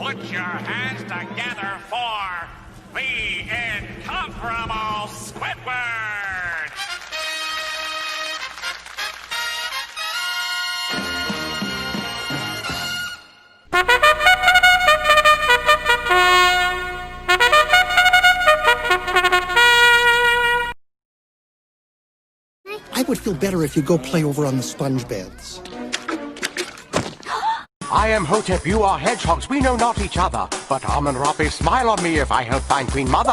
Put your hands together for the incomparable Squidward! I would feel better if you go play over on the sponge beds. I am Hotep, you are hedgehogs, we know not each other. But Amun Rapi, smile on me if I help find Queen Mother.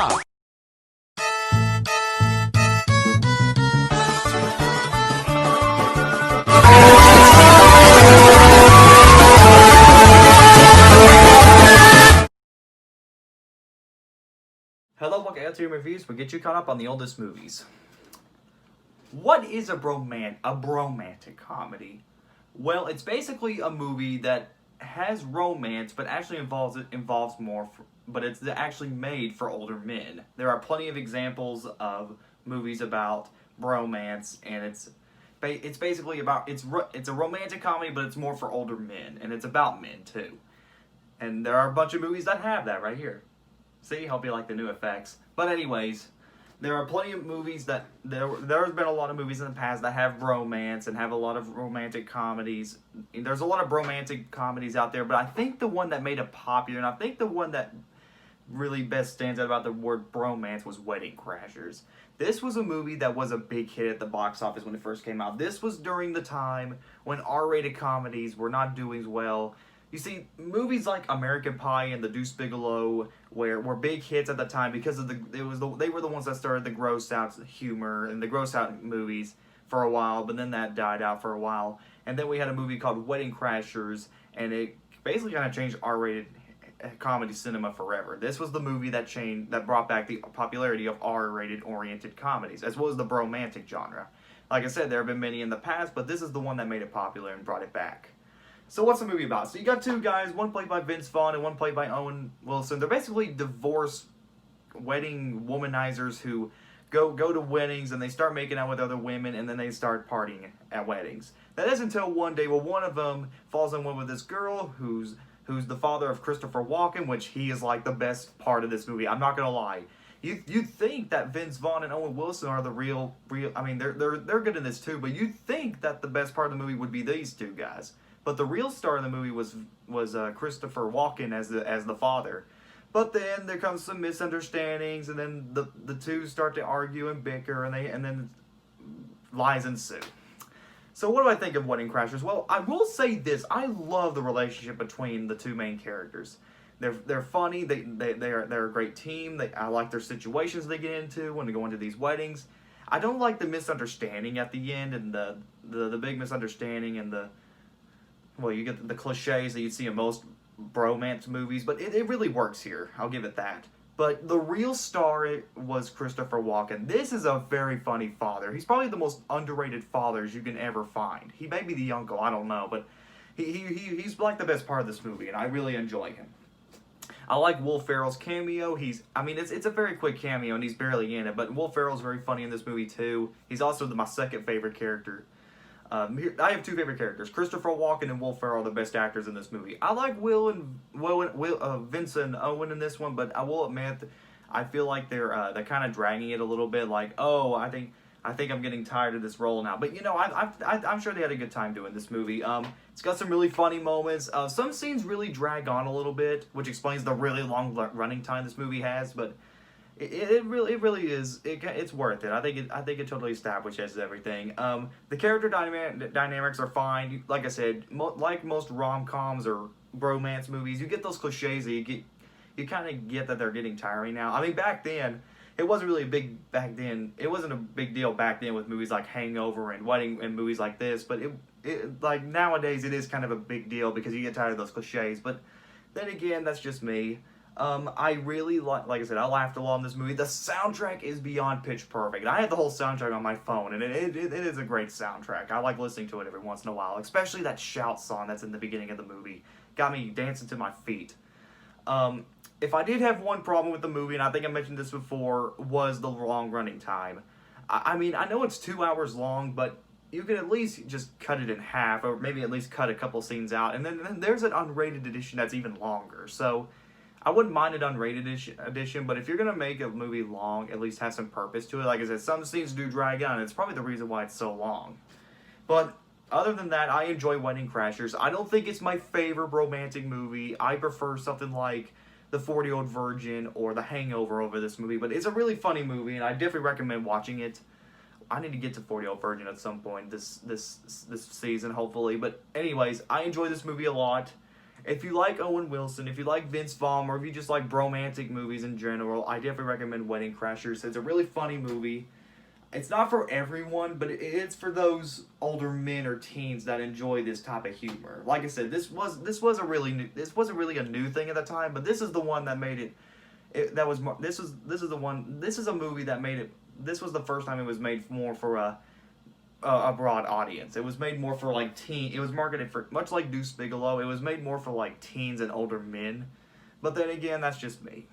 Hello, welcome to LTM Reviews. We'll get you caught up on the oldest movies. What is a bromantic comedy? Well, it's basically a movie that has romance, but actually involves more, but it's actually made for older men. There are plenty of examples of movies about bromance, and it's basically about it's a romantic comedy, but it's more for older men, and it's about men too. And there are a bunch of movies that have that right here. See, hope you like the new effects. But anyways, there are plenty of movies that there's been a lot of movies in the past that have romance and have a lot of romantic comedies. There's a lot of romantic comedies out there, but I think the one that made it popular, and I think the one that really best stands out about the word bromance, was Wedding Crashers. This was a movie that was a big hit at the box office when it first came out. This was during the time when R-rated comedies were not doing well. You see, movies like American Pie and The Deuce Bigalow were big hits at the time because of they were the ones that started the gross out humor and the gross out movies for a while, but then that died out for a while. And then we had a movie called Wedding Crashers, and it basically kind of changed R-rated comedy cinema forever. This was the movie that brought back the popularity of R-rated oriented comedies, as well as the bromantic genre. Like I said, there have been many in the past, but this is the one that made it popular and brought it back. So what's the movie about? So you got two guys, one played by Vince Vaughn and one played by Owen Wilson. They're basically divorced wedding womanizers who go to weddings and they start making out with other women and then they start partying at weddings. That is until one day, well, one of them falls in love with this girl who's the father of Christopher Walken, which he is like the best part of this movie. I'm not gonna lie. You'd think that Vince Vaughn and Owen Wilson are the real. I mean, they're good in this too, but you'd think that the best part of the movie would be these two guys. But the real star of the movie was Christopher Walken as the father. But then there comes some misunderstandings, and then the two start to argue and bicker, and then lies ensue. So what do I think of Wedding Crashers? Well, I will say this: I love the relationship between the two main characters. They're funny. They're a great team. I like their situations they get into when they go into these weddings. I don't like the misunderstanding at the end and the big misunderstanding and well, you get the cliches that you see in most bromance movies, but it really works here. I'll give it that. But the real star was Christopher Walken. This is a very funny father. He's probably the most underrated fathers you can ever find. He may be the uncle, I don't know, but he's like the best part of this movie, and I really enjoy him. I like Will Ferrell's cameo. It's a very quick cameo, and he's barely in it, but Will Ferrell's very funny in this movie too. He's also my second favorite character. I have two favorite characters. Christopher Walken and Will Ferrell are the best actors in this movie. I like Vince and Owen in this one, but I will admit, I feel like they're kind of dragging it a little bit. Like, oh, I think I'm getting tired of this role now. But you know, I'm sure they had a good time doing this movie. It's got some really funny moments. Some scenes really drag on a little bit, which explains the really long running time this movie has. But it really is. It's worth it. I think it totally establishes everything. The character dynamics are fine. Like I said, like most rom-coms or bromance movies, you get those cliches that you kind of get that they're getting tiring now. I mean, back then, it wasn't really It wasn't a big deal back then with movies like Hangover and Wedding and movies like this. But it like nowadays, it is kind of a big deal because you get tired of those cliches. But then again, that's just me. I really like I said, I laughed a lot in this movie. The soundtrack is beyond pitch perfect. I had the whole soundtrack on my phone, and it is a great soundtrack. I like listening to it every once in a while, especially that shout song that's in the beginning of the movie. Got me dancing to my feet. If I did have one problem with the movie, and I think I mentioned this before, was the long running time. I mean, I know it's 2 hours long, but you can at least just cut it in half, or maybe at least cut a couple scenes out. And then there's an unrated edition that's even longer. So I wouldn't mind an unrated edition, but if you're going to make a movie long, at least have some purpose to it. Like I said, some scenes do drag on. It's probably the reason why it's so long. But other than that, I enjoy Wedding Crashers. I don't think it's my favorite romantic movie. I prefer something like The 40-Year-Old Virgin or The Hangover over this movie. But it's a really funny movie, and I definitely recommend watching it. I need to get to 40-Year-Old Virgin at some point this season, hopefully. But anyways, I enjoy this movie a lot. If you like Owen Wilson, if you like Vince Vaughn, or if you just like bromantic movies in general, I definitely recommend Wedding Crashers. It's a really funny movie. It's not for everyone, but it's for those older men or teens that enjoy this type of humor. Like I said, this wasn't really a new thing at the time, but this is the one that made it. This is a movie that made it. This was the first time it was made more for a broad audience. It was made more for like teen. It was marketed for, much like Deuce Bigelow, it was made more for like teens and older men. But then again, that's just me.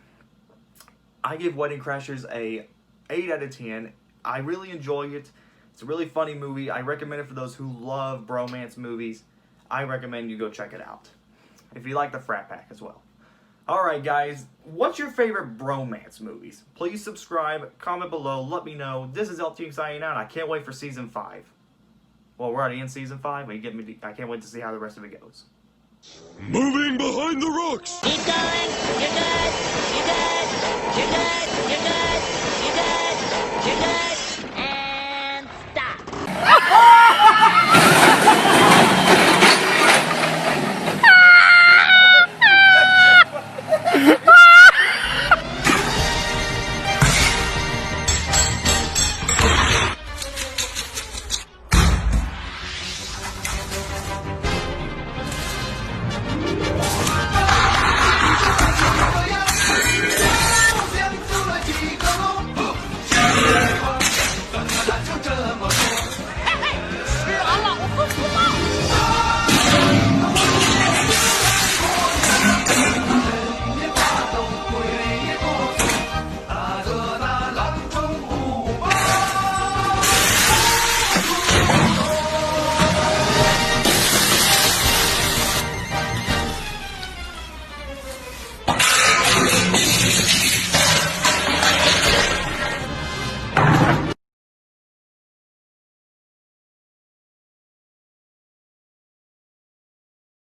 I give Wedding Crashers a 8 out of 10. I really enjoy it. It's a really funny movie. I recommend it for those who love bromance movies. I recommend you go check it out. If you like the Frat Pack as well. Alright guys, what's your favorite bromance movies? Please subscribe, comment below, let me know. This is LTM signing out. I can't wait for Season 5. Well, we're already in Season 5, but I can't wait to see how the rest of it goes. Moving behind the rocks! Keep going! You're good! You're good! You're good!